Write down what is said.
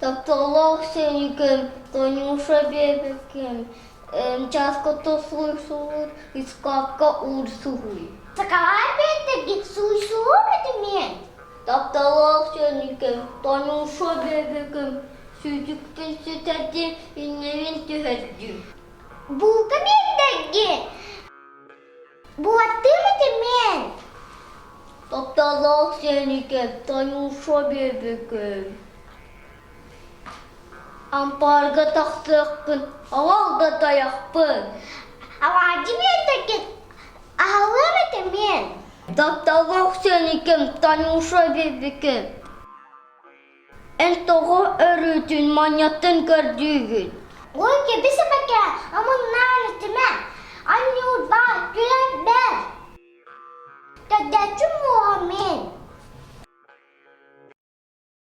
Доктор Сенигем, Танюша Бебекем, часто слышала из капка урсуй. Sakalaipette git suisuudet mien. Доктор Сенигем, Танюша Бебекем, sütükten sütedi, innerin tühetti. Buuka miendegi. Buattimete mien. Доктор Сенигем, Танюша Бебекем. Amparga taksıkın, avalda dayakpın. Avacı miendegi. Ahalamete mien. Доктор Сенигем, Танюша Бебекем. En doğru örütün manyatın gördüğün. Oikein pisäpäkää amun naanettimä. Anjuut vaan kyllä bär. Tätä tjumua mien.